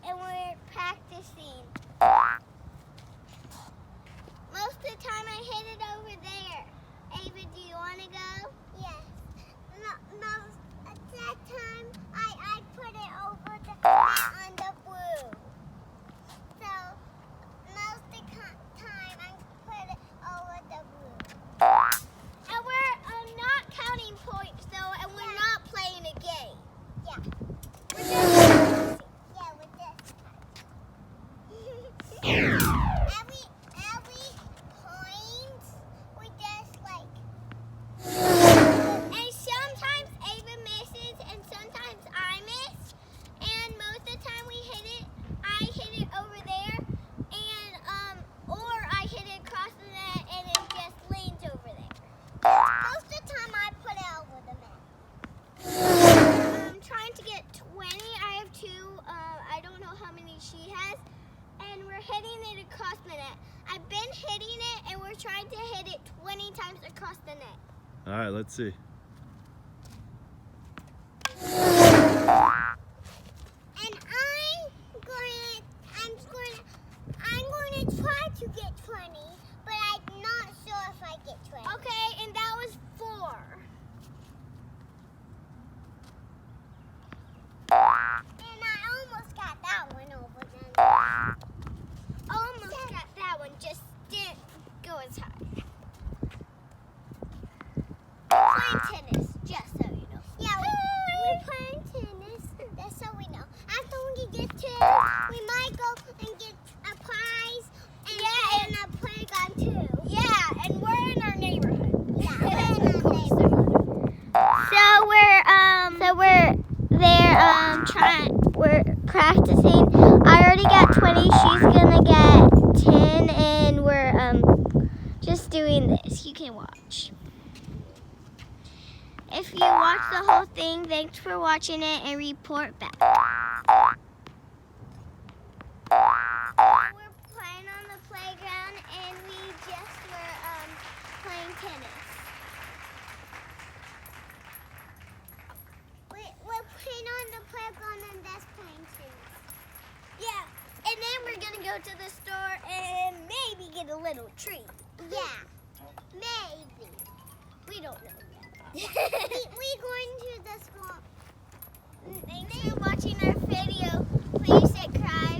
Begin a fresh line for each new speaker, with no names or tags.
we're practicing. Most of the time I hit it over there. Ava, do you want to go? Yes. No, at that time I put it over the on the blue. So most of the time I put it over the blue. And we're not counting points though, and we're not playing a game. Yeah. We're just every point we just like, and sometimes Ava misses and sometimes I miss, and most of the time we hit it, I hit it over there, and or I hit it across the net and it just leans over there. Most of the time I put it over the net. I'm trying to get 20. I have 2. I don't know how many she has. And we're hitting it across the net. I've been hitting it, and we're trying to hit it 20 times across the net.
All right, let's see.
And I'm going to try to get 20, but I'm not sure if I get 20. Okay, and that was 4. And I almost got that one over there. Almost got that one, just didn't go as high. Playing tennis, just so you know. Yeah, we're playing tennis, just so we know. After we get tennis, we might go and get a prize and a playground too. Yeah, and we're in our neighborhood. Yeah, we're in our neighborhood. So we're practicing. I already got 20, she's gonna get 10, and we're just doing this. You can watch. If you watch the whole thing, thanks for watching it and report back. We're playing on the playground and we just were playing tennis. We're playing on the playground and that's playing tennis. Yeah, and then we're gonna go to the store and maybe get a little treat. Yeah, maybe. We don't know yet. We're going to the store. Thanks for watching our video. Please subscribe.